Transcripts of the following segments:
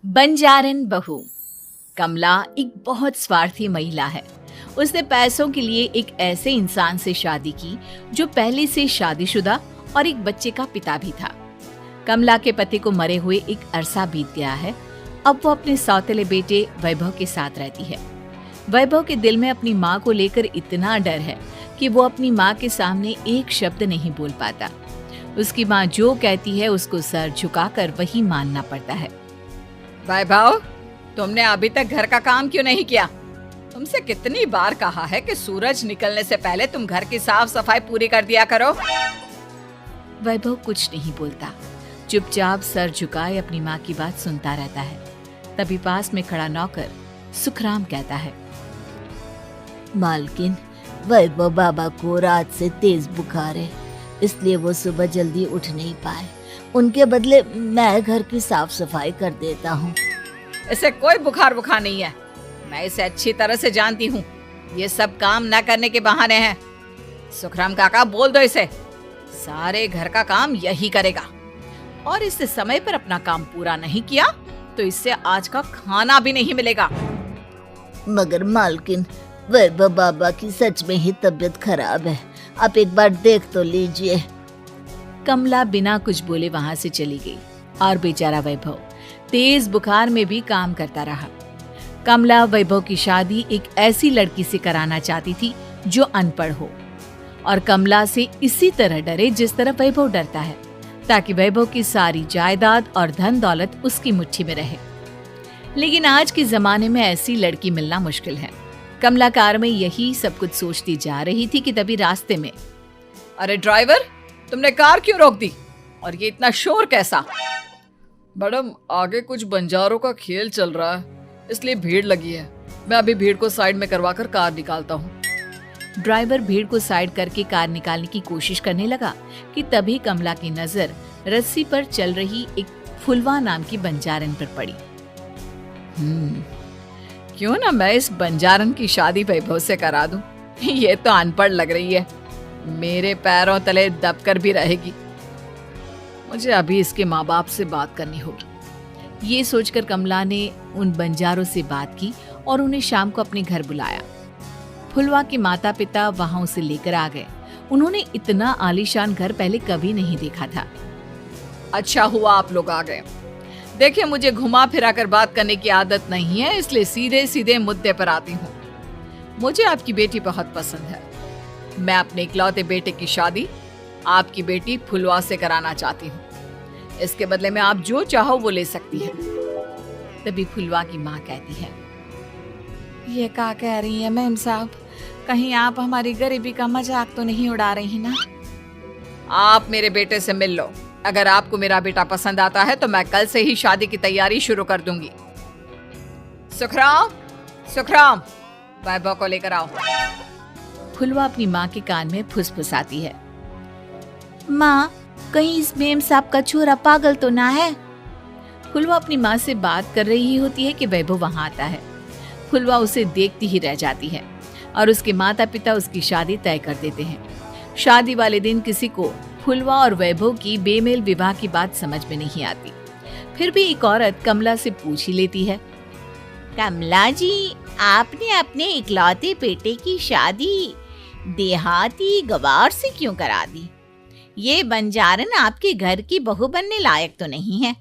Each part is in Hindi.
बंजारन बहू। कमला एक बहुत स्वार्थी महिला है। उसने पैसों के लिए एक ऐसे इंसान से शादी की जो पहले से शादीशुदा और एक बच्चे का पिता भी था। कमला के पति को मरे हुए एक अरसा बीत गया है। अब वो अपने सौतेले बेटे वैभव के साथ रहती है। वैभव के दिल में अपनी माँ को लेकर इतना डर है कि वो अपनी माँ के सामने एक शब्द नहीं बोल पाता। उसकी माँ जो कहती है उसको सर झुकाकर वही मानना पड़ता है। वैभव, तुमने अभी तक घर का काम क्यों नहीं किया? तुमसे कितनी बार कहा है कि सूरज निकलने से पहले तुम घर की साफ सफाई पूरी कर दिया करो। वैभव कुछ नहीं बोलता, चुपचाप सर झुकाए अपनी माँ की बात सुनता रहता है। तभी पास में खड़ा नौकर सुखराम कहता है, मालकिन, वैभव बाबा को रात से तेज बुखार है, इसलिए वो सुबह जल्दी उठ नहीं पाए। उनके बदले मैं घर की साफ सफाई कर देता हूँ। इसे कोई बुखार नहीं है। मैं इसे अच्छी तरह से जानती हूँ। ये सब काम न करने के बहाने हैं। सुखराम काका, बोल दो इसे, सारे घर का काम यही करेगा। और इससे समय पर अपना काम पूरा नहीं किया तो इससे आज का खाना भी नहीं मिलेगा। मगर मालकिन, वैभव बाबा की सच में ही तबीयत खराब है, आप एक बार देख तो लीजिए। कमला बिना कुछ बोले वहां से चली गई और बेचारा वैभव तेज बुखार में भी काम करता रहा। कमला वैभव की शादी एक ऐसी लड़की से कराना चाहती थी जो अनपढ़ हो और कमला से इसी तरह डरे जिस तरह वैभव डरता है, ताकि वैभव की सारी जायदाद और धन दौलत उसकी मुट्ठी में रहे। लेकिन आज के जमाने में ऐसी लड़की मिलना मुश्किल है। कमला कार में यही सब कुछ सोचती जा रही थी कि तभी रास्ते में, अरे ड्राइवर, तुमने कार क्यों रोक दी? और ये इतना शोर कैसा? मैडम, आगे कुछ बंजारों का खेल चल रहा है, इसलिए भीड़ लगी है। मैं अभी भीड़ को साइड में करवाकर कार निकालता हूँ। ड्राइवर भीड़ को साइड करके कार निकालने की कोशिश करने लगा कि तभी कमला की नजर रस्सी पर चल रही एक फुलवा नाम की बंजारन पर पड़ी। क्यों ना मैं इस बंजारन की शादी वैभव से करा दूं? ये तो अनपढ़ लग रही है, मेरे पैरों तले दबकर भी रहेगी। मुझे अभी इसके माँ बाप से बात करनी होगी। ये सोचकर कमला ने उन बंजारों से बात की और उन्हें शाम को अपने घर बुलाया। फुलवा के माता पिता वहां उसे लेकर आ गए। उन्होंने इतना आलीशान घर पहले कभी नहीं देखा था। अच्छा हुआ आप लोग आ गए। देखिए, मुझे घुमा फिरा कर बात करने की आदत नहीं है, इसलिए सीधे सीधे मुद्दे पर आती हूँ। मुझे आपकी बेटी बहुत पसंद है। मैं अपने इकलौते बेटे की शादी आपकी बेटी फुलवा से कराना चाहती हूँ। इसके बदले में आप जो चाहो वो ले सकती है। तभी फुलवा की माँ कहती है, ये क्या कह रही है मैम साहब? कहीं आप हमारी गरीबी का मजाक तो नहीं उड़ा रही ना? आप मेरे बेटे से मिल लो। अगर आपको मेरा बेटा पसंद आता है तो मैं कल से ही शादी की तैयारी शुरू कर दूंगी। सुखराम, वैभव को लेकर आओ। फुलवा अपनी माँ के कान में फुसफुसाती है, माँ, कहीं इस मेम साहब का छोरा पागल तो ना है? फुलवा अपनी माँ से बात कर रही होती है कि वैभव वहां आता है। फुलवा उसे देखती ही रह जाती है और उसके माता पिता उसकी शादी तय कर देते हैं। शादी वाले दिन किसी को फुलवा और वैभव की बेमेल विवाह की बात समझ में नहीं आती। फिर भी एक औरत कमला से पूछ ही लेती है, कमला जी, आपने अपने इकलौते बेटे की शादी देहाती गवार से क्यों करा दी? ये बंजारन आपके घर की बहू बनने लायक तो नहीं है।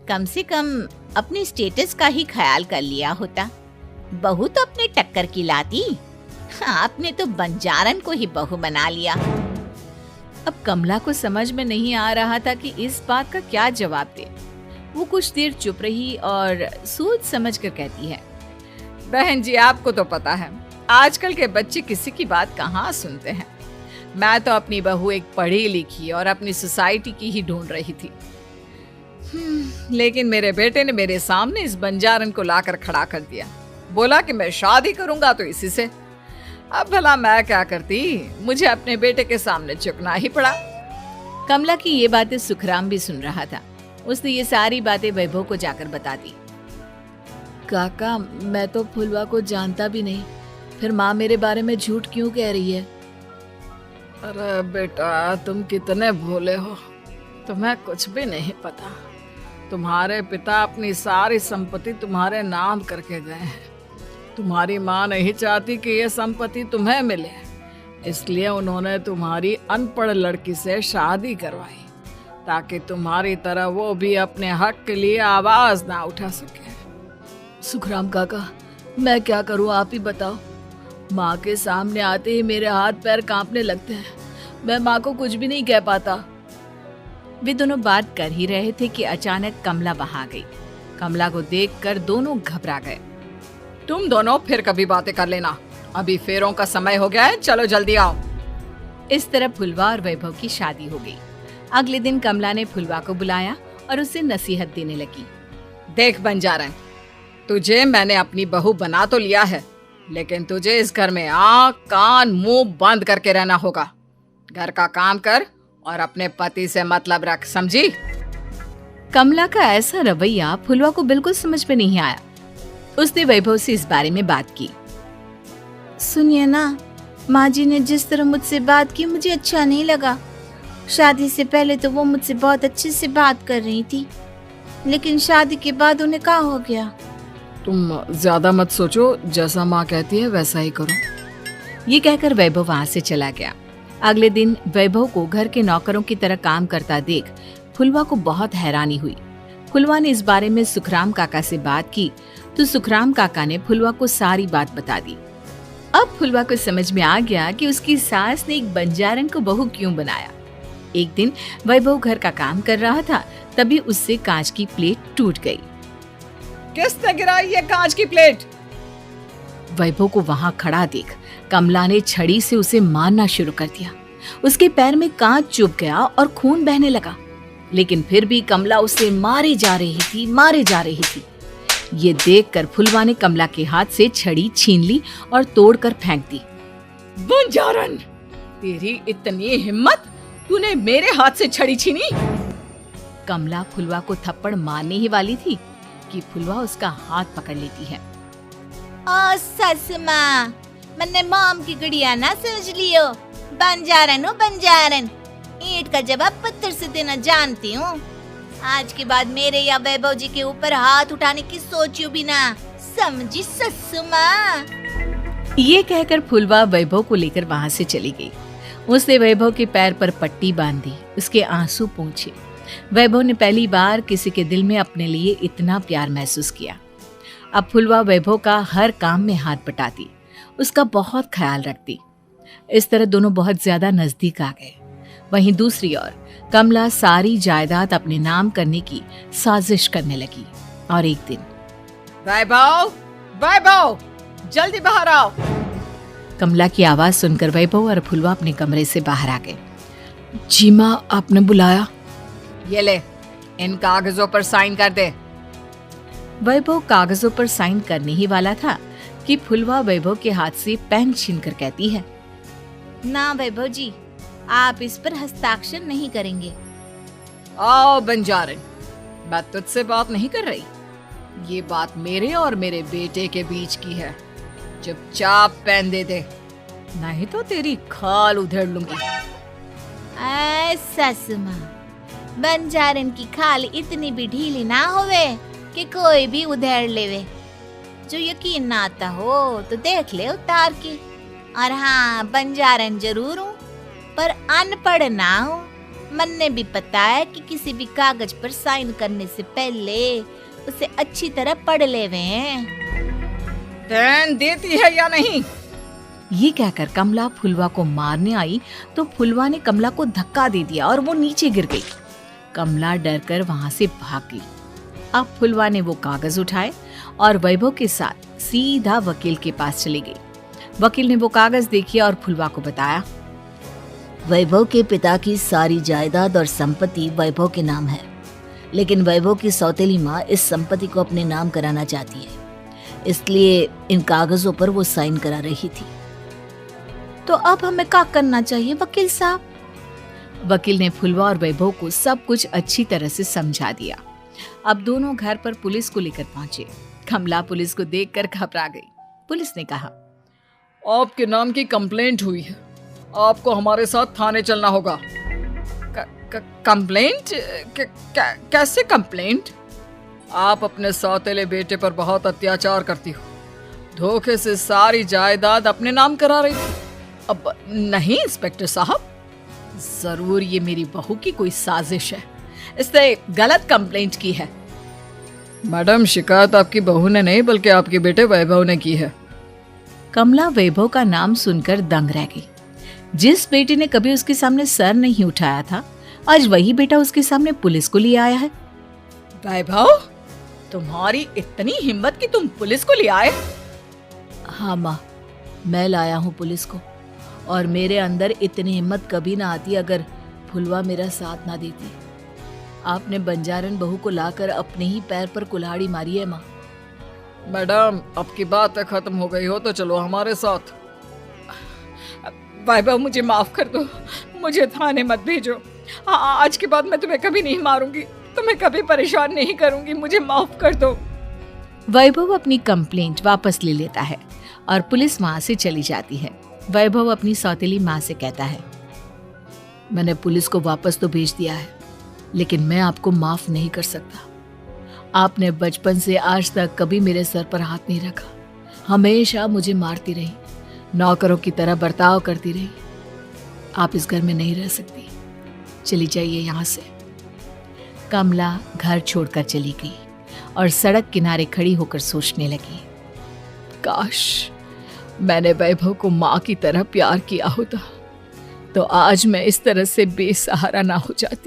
कम से कम अपने स्टेटस का ही ख्याल कर लिया होता। बहू तो अपने टक्कर की लाती, आपने तो बंजारन को ही बहू बना लिया। अब कमला को समझ में नहीं आ रहा था कि इस बात का क्या जवाब दे। वो कुछ देर चुप रही और सोच समझ कर कहती है, बहन जी, आपको तो पता है आजकल के बच्चे किसी की बात कहाँ सुनते हैं। मैं तो अपनी बहू एक पढ़ी लिखी और अपनी सोसाइटी की ही ढूंढ रही थी। लेकिन मेरे बेटे ने मेरे सामने इस बंजारन को लाकर खड़ा कर दिया। बोला कि मैं शादी करूंगा तो इसी से। अब भला मैं क्या करती, मुझे अपने बेटे के सामने झुकना ही पड़ा। कमला की ये बातें सुखराम भी सुन रहा था। उसने ये सारी बातें वैभव को जाकर बता दी। काका, मैं तो फुलवा को जानता भी नहीं, फिर माँ मेरे बारे में झूठ क्यों कह रही है? अरे बेटा, तुम कितने भोले हो, तुम्हें कुछ भी नहीं पता। तुम्हारे पिता अपनी सारी संपत्ति तुम्हारे नाम करके गए हैं। तुम्हारी माँ नहीं चाहती कि ये संपत्ति तुम्हें मिले, इसलिए उन्होंने तुम्हारी अनपढ़ लड़की से शादी करवाई ताकि तुम्हारी तरह वो भी अपने हक के लिए आवाज ना उठा सके। सुखराम काका, मैं क्या करूं, आप ही बताओ। माँ के सामने आते ही मेरे हाथ पैर कांपने लगते हैं। मैं माँ को कुछ भी नहीं कह पाता। वे दोनों बात कर ही रहे थे कि अचानक कमला वहां आ गई। कमला को देखकर दोनों घबरा गए। तुम दोनों फिर कभी बातें कर लेना, अभी फेरों का समय हो गया है, चलो जल्दी आओ। इस तरह फुलवा और वैभव की शादी हो गई। अगले दिन कमला ने फुलवा को बुलाया और उसे नसीहत देने लगी। देख बंजारन, तुझे मैंने अपनी बहू बना तो लिया है, लेकिन तुझे इस घर में आँख कान मुंह बंद करके रहना होगा। घर का काम कर और अपने पति से मतलब रख, समझी? कमला का ऐसा रवैया फुलवा को बिल्कुल समझ में नहीं आया। उसने वैभव से इस बारे में बात की। सुनिए ना, माँ जी ने जिस तरह मुझसे बात की मुझे अच्छा नहीं लगा। शादी से पहले तो वो मुझसे बहुत अच्छे से बात कर रही थी, लेकिन शादी के बाद उन्हें क्या हो गया? तुम ज्यादा मत सोचो, जैसा माँ कहती है वैसा ही करो। ये कहकर वैभव वहां से चला गया। अगले दिन वैभव को घर के नौकरों की तरह काम करता देख फुलवा को बहुत हैरानी हुई। फुलवा ने इस बारे में सुखराम काका से बात की तो सुखराम काका ने फुलवा को सारी बात बता दी। अब फुलवा को समझ में आ गया कि उसकी सास ने एक बंजारन को बहू क्यों बनाया। एक दिन वैभव घर का काम कर रहा था, तभी उससे कांच की प्लेट टूट गई। किसने गिराई ये कांच की प्लेट? वैभव को वहां खड़ा देख कमला ने छड़ी से उसे मारना शुरू कर दिया। उसके पैर में कांच चुभ गया और खून बहने लगा, लेकिन फिर भी कमला उसे मारे जा रही थी। ये देखकर फुलवा ने कमला के हाथ से छड़ी छीन ली और तोड़कर फेंक दी। बंजारन, तेरी इतनी हिम्मत, तूने मेरे हाथ से छड़ी छीनी? कमला फुलवा को थप्पड़ मारने ही वाली थी कि फुलवा उसका हाथ पकड़ लेती है। ओ सस माँ, मैंने मॉम की गुड़िया ना समझ लियो। बंजारन हो बंजारन, ईंट का जवाब पत्थर से देना जानती हूँ। आज के बाद मेरे या वैभव जी के ऊपर हाथ उठाने की सोचियो भी ना, समझी ससु माँ? ये कहकर फुलवा वैभव को लेकर वहां से चली गई। उसने वैभव के पैर पर पट्टी बांधी, उसके आंसू पोंछे। वैभव ने पहली बार किसी के दिल में अपने लिए इतना प्यार महसूस किया। अब फुलवा वैभव का हर काम में हाथ बटाती, उसका बहुत ख्याल रखती। इस तरह दोनों बहुत ज्यादा नजदीक आ गए। वहीं दूसरी ओर कमला सारी जायदाद अपने नाम करने की साजिश करने लगी। और एक दिन, वैभव, जल्दी बाहर आओ। कमला की आवाज सुनकर वैभव और फुलवा अपने कमरे से बाहर आ गए। जी माँ, आपने बुलाया? ये ले, इन कागजों पर साइन कर दे। वैभव कागजों पर साइन करने ही वाला था कि फुलवा वैभव के हाथ से पेन छीनकर कहती है, ना वैभव जी, आप इस पर हस्ताक्षर नहीं करेंगे। आओ बंजारन, मैं तुझसे बात नहीं कर रही। ये बात मेरे और मेरे बेटे के बीच की है। चुपचाप पेन दे दे, नहीं तो तेरी खाल उधेड़ लूंगी। सस माँ, बंजारन की खाल इतनी भी ढीली ना होवे कि कोई भी उधेड़ लेवे। जो यकीन ना आता हो तो देख ले उतार के। और हाँ, बंजारन जरूर हूँ पर अनपढ़ ना हूँ। मन्ने भी पता है कि किसी भी कागज पर साइन करने से पहले उसे अच्छी तरह पढ़ लेवे हैं। पेन देती है या नहीं? ये कहकर कमला फुलवा को मारने आई तो फुलवा ने कमला को धक्का दे दिया और वो नीचे गिर गई। कमला डरकर वहां से भाग गई। अब फुलवा ने वो कागज उठाए और वैभव के साथ सीधा वकील के पास चली गई। वकील ने वो कागज देखी और फुलवा को बताया, वैभव के पिता की सारी जायदाद और संपत्ति वैभव के नाम है, लेकिन वैभव की सौतेली माँ इस संपत्ति को अपने नाम कराना चाहती है, इसलिए इन कागजों पर वो साइन करा रही थी। तो अब हमें क्या करना चाहिए वकील साहब? वकील ने फुलवा और वैभव को सब कुछ अच्छी तरह से समझा दिया। अब दोनों घर पर पुलिस को लेकर पहुंचे। कमला पुलिस को देखकर घबरा गई। पुलिस ने कहा, आपके नाम की कंप्लेंट हुई है, आपको हमारे साथ थाने चलना होगा। कंप्लेंट? कैसे कंप्लेंट? आप अपने सौतेले बेटे पर बहुत अत्याचार करती हो, धोखे से सारी जायदाद अपने नाम करा रही थी। अब नहीं इंस्पेक्टर साहब, जरूर ये मेरी बहू की कोई साजिश है, इसने गलत कंप्लेंट की है। मैडम, शिकायत आपकी बहू ने नहीं बल्कि आपके बेटे वैभव ने की है। कमला वैभव का नाम सुनकर दंग रह गई। जिस बेटे ने कभी उसके सामने सर नहीं उठाया था, आज वही बेटा उसके सामने पुलिस को लिए आया है। वैभव, तुम्हारी इतनी हिम्मत कि तुम पुलिस को ले आए? हाँ माँ, मैं लाया हूँ पुलिस को, और मेरे अंदर इतनी हिम्मत कभी ना आती अगर फुलवा मेरा साथ ना देती। आपने बंजारन बहू को लाकर अपने ही पैर पर कुल्हाड़ी मारी है माँ। मैडम, आपकी बात खत्म हो गई हो तो चलो हमारे साथ। वैभव, मुझे माफ कर दो, मुझे थाने मत भेजो। आज के बाद मैं तुम्हें कभी नहीं मारूंगी, तुम्हें कभी परेशान नहीं करूंगी, मुझे माफ कर दो। वैभव अपनी कंप्लेंट वापस ले लेता है और पुलिस वहां से चली जाती है। वैभव अपनी सौतेली माँ से कहता है, मैंने पुलिस को वापस तो भेज दिया है, लेकिन मैं आपको माफ नहीं कर सकता। आपने बचपन से आज तक कभी मेरे सर पर हाथ नहीं रखा, हमेशा मुझे मारती रही, नौकरों की तरह बर्ताव करती रही। आप इस घर में नहीं रह सकती, चली जाइए यहाँ से। कमला घर छोड़कर चली गई और सड़क किनारे खड़ी होकर सोचने लगी, काश मैंने वैभव को माँ की तरह प्यार किया होता तो आज मैं इस तरह से बेसहारा ना हो जाती।